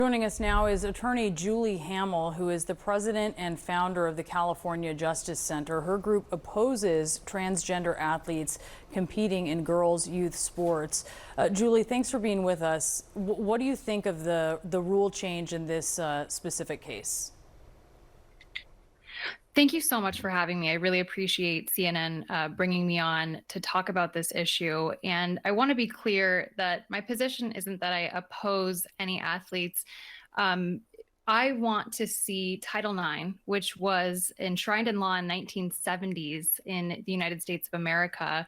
Joining us now is attorney Julie Hamill, who is the president and founder of the California Justice Center. Her group opposes transgender athletes competing in girls' youth sports. Julie, thanks for being with us. What do you think of the rule change in this specific case? Thank you so much for having me. I really appreciate CNN bringing me on to talk about this issue. And I want to be clear that my position isn't that I oppose any athletes. Um, I want to see Title IX, which was enshrined in law in 1970s in the United States of America,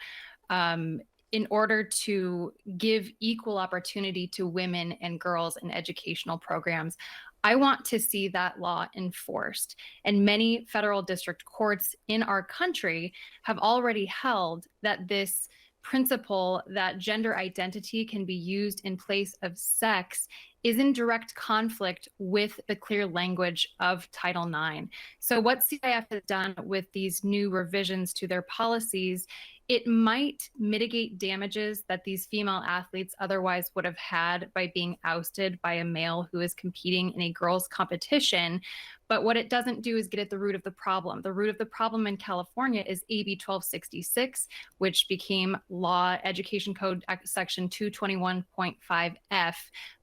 in order to give equal opportunity to women and girls in educational programs. I want to see that law enforced. And many federal district courts in our country have already held that this principle that gender identity can be used in place of sex is in direct conflict with the clear language of Title IX. So what CIF has done with these new revisions to their policies, it might mitigate damages that these female athletes otherwise would have had by being ousted by a male who is competing in a girls' competition. But what it doesn't do is get at the root of the problem. The root of the problem in California is AB 1266, which became Law Education Code Section 221.5F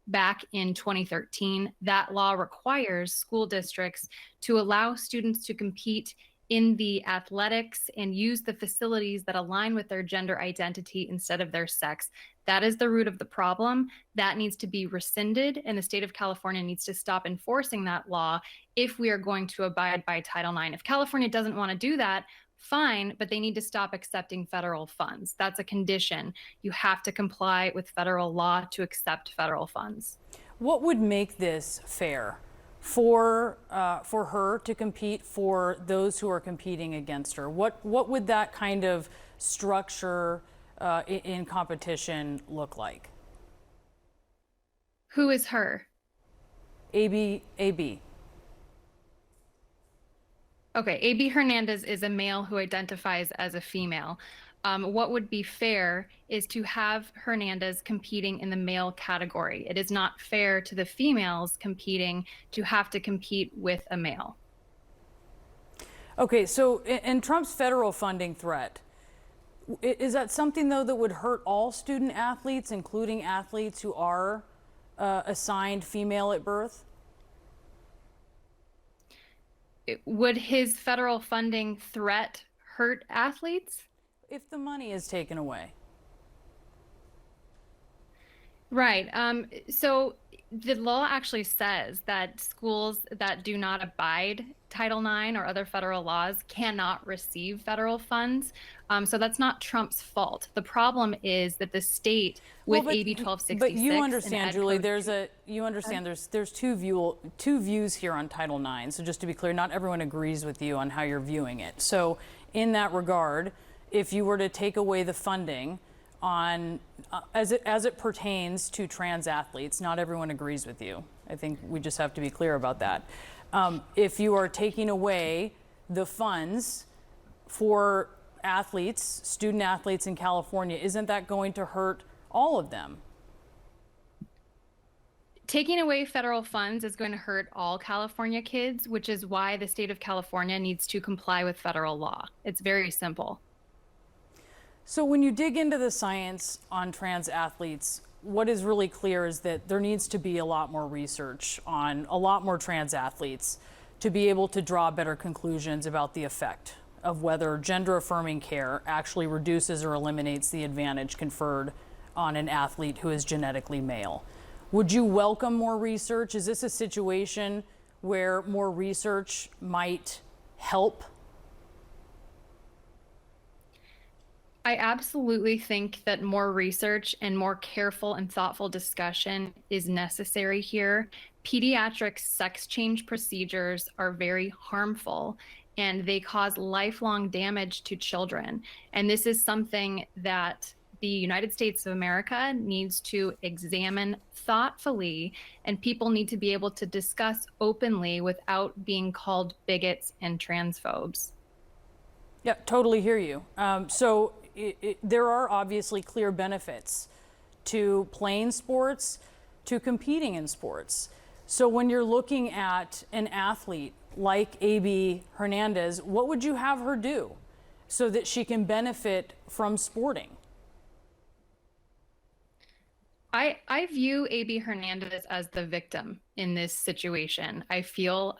back in 2013. That law requires school districts to allow students to compete in the athletics and use the facilities that align with their gender identity instead of their sex. That is the root of the problem. That needs to be rescinded, and the state of California needs to stop enforcing that law if we are going to abide by Title IX. If California doesn't want to do that, fine, but they need to stop accepting federal funds. That's a condition. You have to comply with federal law to accept federal funds. What would make this fair for her to compete, for those who are competing against her? What would that kind of structure in competition look like? Who is her? AB. Okay, AB Hernandez is a male who identifies as a female. What would be fair is to have Hernandez competing in the male category. It is not fair to the females competing to have to compete with a male. Okay, so in Trump's federal funding threat, is that something, though, that would hurt all student athletes, including athletes who are assigned female at birth? Would his federal funding threat hurt athletes? If the money is taken away. Right. So the law actually says that schools that do not abide Title IX or other federal laws cannot receive federal funds. So that's not Trump's fault. The problem is that the state with AB 1266. But you understand, Julie, there's two views here on Title IX. So just to be clear, not everyone agrees with you on how you're viewing it. So in that regard, if you were to take away the funding on as it pertains to trans athletes, not everyone agrees with you. I think we just have to be clear about that. If you are taking away the funds for athletes, student athletes in California, isn't that going to hurt all of them? Taking away federal funds is going to hurt all California kids, which is why the state of California needs to comply with federal law. It's very simple. So when you dig into the science on trans athletes, what is really clear is that there needs to be a lot more research on a lot more trans athletes to be able to draw better conclusions about the effect of whether gender affirming care actually reduces or eliminates the advantage conferred on an athlete who is genetically male. Would you welcome more research? Is this a situation where more research might help? I absolutely think that more research and more careful and thoughtful discussion is necessary here. Pediatric sex change procedures are very harmful and they cause lifelong damage to children. And this is something that the United States of America needs to examine thoughtfully, and people need to be able to discuss openly without being called bigots and transphobes. Yeah, totally hear you. There are obviously clear benefits to playing sports, to competing in sports. So when you're looking at an athlete like AB Hernandez, what would you have her do so that she can benefit from sporting? I view AB Hernandez as the victim in this situation. I feel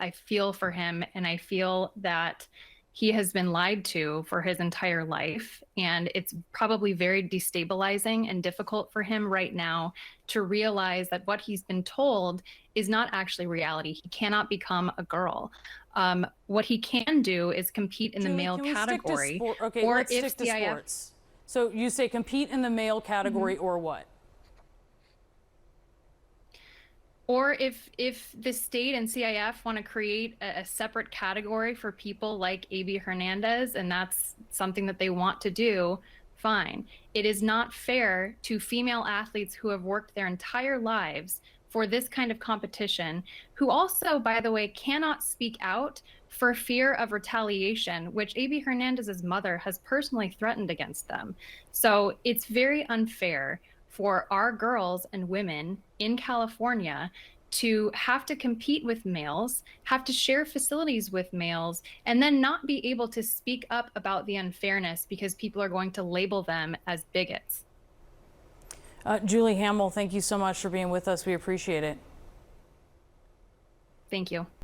for him, and I feel that he has been lied to for his entire life, and it's probably very destabilizing and difficult for him right now to realize that what he's been told is not actually reality. He cannot become a girl. What he can do is compete in the Julie, male can we stick to category, sport? Okay, or let's if stick to CIF sports. So you say compete in the male category or what? Or if the state and CIF want to create a separate category for people like AB Hernandez, and that's something that they want to do, fine. It is not fair to female athletes who have worked their entire lives for this kind of competition, who also, by the way, cannot speak out for fear of retaliation, which AB Hernandez's mother has personally threatened against them. So it's very unfair for our girls and women in California to have to compete with males, have to share facilities with males, and then not be able to speak up about the unfairness because people are going to label them as bigots. Julie Hamill, thank you so much for being with us. We appreciate it. Thank you.